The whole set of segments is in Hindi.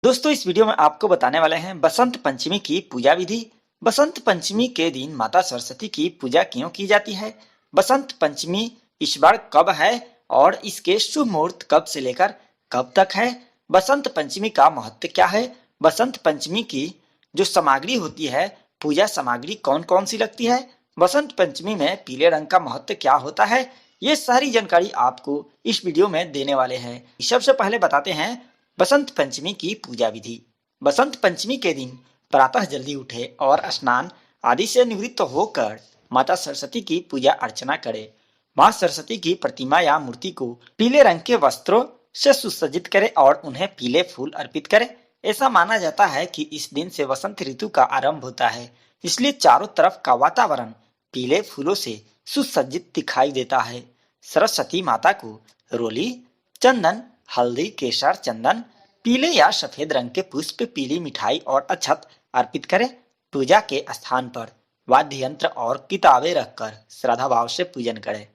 दोस्तों इस वीडियो में आपको बताने वाले हैं बसंत पंचमी की पूजा विधि। बसंत पंचमी के दिन माता सरस्वती की पूजा क्यों की जाती है, बसंत पंचमी इस बार कब है और इसके शुभ मुहूर्त कब से लेकर कब तक है, बसंत पंचमी का महत्व क्या है, बसंत पंचमी की जो सामग्री होती है, पूजा सामग्री कौन कौन सी लगती है, बसंत पंचमी में पीले रंग का महत्व क्या होता है, ये सारी जानकारी आपको इस वीडियो में देने वाले हैं। सबसे पहले बताते हैं बसंत पंचमी की पूजा विधि। बसंत पंचमी के दिन प्रातः जल्दी उठे और स्नान आदि से निवृत्त होकर माता सरस्वती की पूजा अर्चना करें। माँ सरस्वती की प्रतिमा या मूर्ति को पीले रंग के वस्त्रों से सुसज्जित करें और उन्हें पीले फूल अर्पित करें। ऐसा माना जाता है कि इस दिन से वसंत ऋतु का आरंभ होता है, इसलिए चारों तरफ का वातावरण पीले फूलों से सुसज्जित दिखाई देता है। सरस्वती माता को रोली, चंदन, हल्दी, केसर, चंदन, पीले या सफेद रंग के पुष्प, पीली मिठाई और अक्षत अर्पित करें। पूजा के स्थान पर वाद्य यंत्र और किताबें रखकर श्रद्धा भाव से पूजन करें।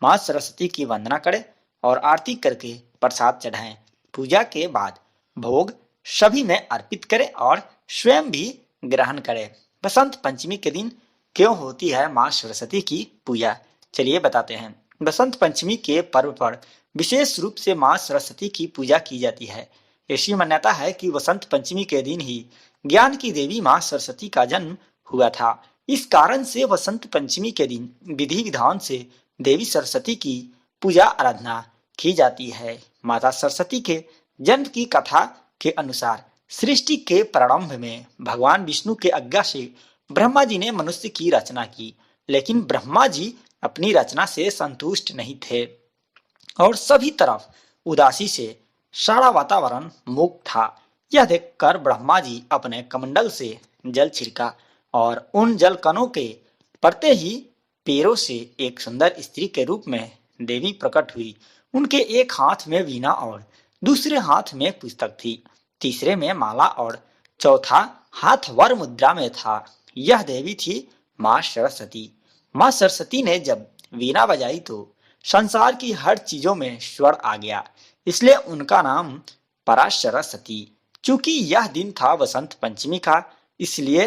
माँ सरस्वती की वंदना करें और आरती करके प्रसाद चढ़ाएं। पूजा के बाद भोग सभी में अर्पित करें और स्वयं भी ग्रहण करें। बसंत पंचमी के दिन क्यों होती है माँ सरस्वती की पूजा, चलिए बताते हैं। बसंत पंचमी के पर्व पर विशेष रूप से माँ सरस्वती की पूजा की जाती है। ऐसी मान्यता है कि वसंत पंचमी के दिन ही ज्ञान की देवी माँ सरस्वती का जन्म हुआ था। इस कारण से वसंत पंचमी के दिन विधि विधान से देवी सरस्वती की पूजा आराधना की जाती है। माता सरस्वती के जन्म की कथा के अनुसार सृष्टि के प्रारंभ में भगवान विष्णु के आज्ञा से ब्रह्मा जी ने मनुष्य की रचना की, लेकिन ब्रह्मा जी अपनी रचना से संतुष्ट नहीं थे और सभी तरफ उदासी से सारा वातावरण मूक था। यह देखकर ब्रह्मा जी अपने कमंडल से जल छिड़का और उन जल कणों के पड़ते ही पैरों से एक सुंदर स्त्री के रूप में देवी प्रकट हुई। उनके एक हाथ में वीणा और दूसरे हाथ में पुस्तक थी, तीसरे में माला और चौथा हाथ वर मुद्रा में था। यह देवी थी माँ सरस्वती। माँ सरस्वती ने जब वीणा बजाई तो संसार की हर चीजों में स्वर आ गया, इसलिए उनका नाम पराशरस्वती। चूंकि यह दिन था वसंत पंचमी का, इसलिए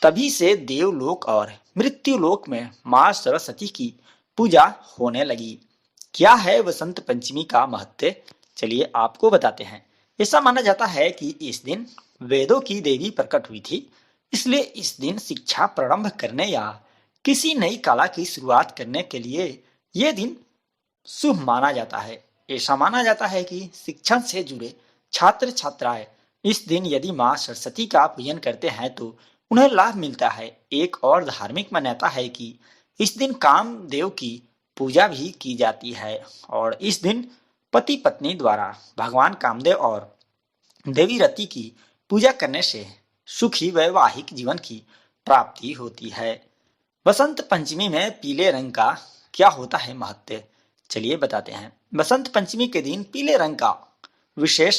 तभी से देवलोक और मृत्युलोक में माँ सरस्वती की पूजा होने लगी। क्या है वसंत पंचमी का महत्व, चलिए आपको बताते हैं। ऐसा माना जाता है कि इस दिन वेदों की देवी प्रकट हुई थी, इसलिए इस दिन शिक्षा प्रारंभ करने या किसी नई कला की शुरुआत करने के लिए ये दिन शुभ माना जाता है। ऐसा माना जाता है कि शिक्षण से जुड़े छात्र छात्राएं इस दिन यदि माँ सरस्वती का पूजन करते हैं तो उन्हें लाभ मिलता है। एक और धार्मिक मान्यता है कि इस दिन कामदेव की पूजा भी की जाती है और इस दिन पति पत्नी द्वारा भगवान कामदेव और देवी रति की पूजा करने से सुखी वैवाहिक जीवन की प्राप्ति होती है। बसंत पंचमी में पीले रंग का क्या होता है महत्व, चलिए बताते हैं। बसंत पंचमी के दिन पीले रंग का विशेष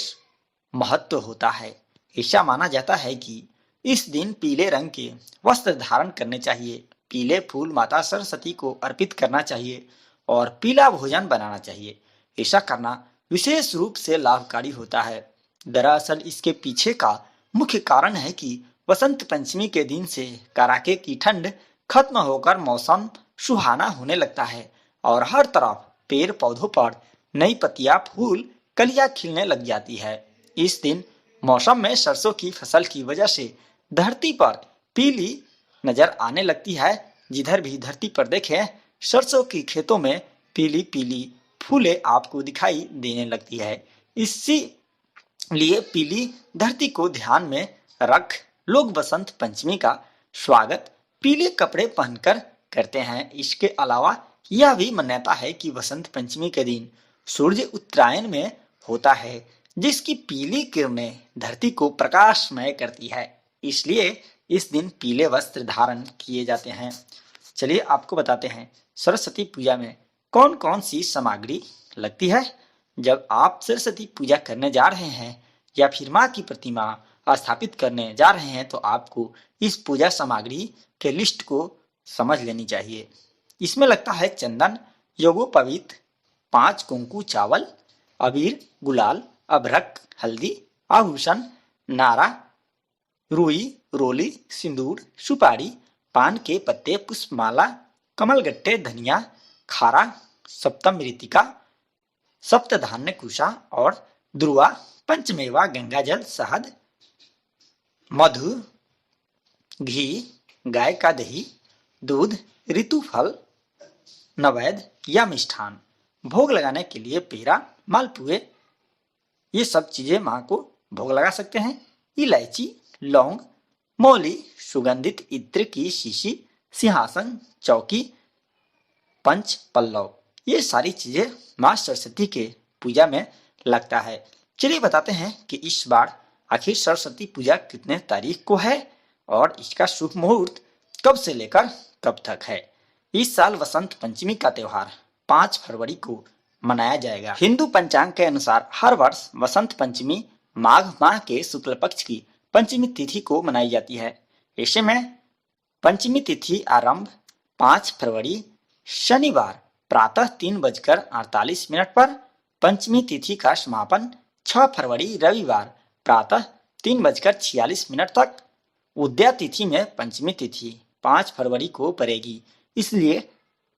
महत्व होता है। ऐसा माना जाता है कि इस दिन पीले रंग के वस्त्र धारण करने चाहिए, पीले फूल माता सरस्वती को अर्पित करना चाहिए और पीला भोजन बनाना चाहिए। ऐसा करना विशेष रूप से लाभकारी होता है। दरअसल इसके पीछे का मुख्य कारण है कि वसंत पंचमी के दिन से कड़ाके की ठंड खत्म होकर मौसम सुहाना होने लगता है और हर तरफ पेड़ पौधों पर नई पत्तियां, फूल, कलियां खिलने लग जाती है। इस दिन मौसम में सरसों की फसल की वजह से धरती पर पीली नजर आने लगती है। जिधर भी धरती पर देखें सरसों की खेतों में पीली पीली फूलें आपको दिखाई देने लगती है। इसी लिए पीली धरती को ध्यान में रख लोग बसंत पंचमी का स्वागत पीले कपड़े पहनकर करते हैं। इसके अलावा यह भी मान्यता है कि वसंत पंचमी के दिन सूर्य उत्तरायण में होता है, जिसकी पीली किरणें धरती को प्रकाशमय करती है, इसलिए इस दिन पीले वस्त्र धारण किए जाते हैं। चलिए आपको बताते हैं सरस्वती पूजा में कौन कौन सी सामग्री लगती है। जब आप सरस्वती पूजा करने जा रहे हैं या फिर माँ की प्रतिमा स्थापित करने जा रहे हैं तो आपको इस पूजा सामग्री के लिस्ट को समझ लेनी चाहिए। इसमें लगता है चंदन, यज्ञोपवीत, 5 कुंकू चावल, अबीर, गुलाल, अभ्रक, हल्दी, आभूषण, नारा, रुई, रोली, सिंदूर, सुपारी, पान के पत्ते, पुष्पमाला, कमलगट्टे, धनिया, खारा, सप्तम मृतिका, सप्तधान्य कुशा और ध्रुवा, पंचमेवा, गंगाजल, शहद, मधु, घी, गाय का दही, दूध, ऋतुफल, नैवेद्य या मिष्ठान। भोग लगाने के लिए पेड़ा, मालपुए, ये सब चीजें माँ को भोग लगा सकते हैं। इलायची, लौंग, मौली, सुगंधित इत्र की शीशी, सिंहासन, चौकी, पंच पल्लव, ये सारी चीजें माँ सरस्वती के पूजा में लगता है। चलिए बताते हैं कि इस बार आखिर सरस्वती पूजा कितने तारीख को है और इसका शुभ मुहूर्त कब से लेकर कब तक है। इस साल वसंत पंचमी का त्योहार 5 फरवरी को मनाया जाएगा। हिंदू पंचांग के अनुसार हर वर्ष वसंत पंचमी माघ माह के शुक्ल पक्ष की पंचमी तिथि को मनाई जाती है। ऐसे में पंचमी तिथि आरंभ 5 फरवरी शनिवार प्रातः 3:48 पर, पंचमी तिथि का समापन 6 फरवरी रविवार प्रातः 3:46 तक। उद्या तिथि में पंचमी तिथि 5 फरवरी को पड़ेगी, इसलिए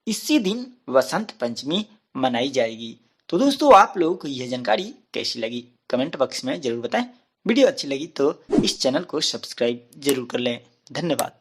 इसी दिन वसंत पंचमी मनाई जाएगी। तो दोस्तों, आप लोगों को यह जानकारी कैसी लगी कमेंट बॉक्स में जरूर बताएं। वीडियो अच्छी लगी तो इस चैनल को सब्सक्राइब जरूर कर लें। धन्यवाद।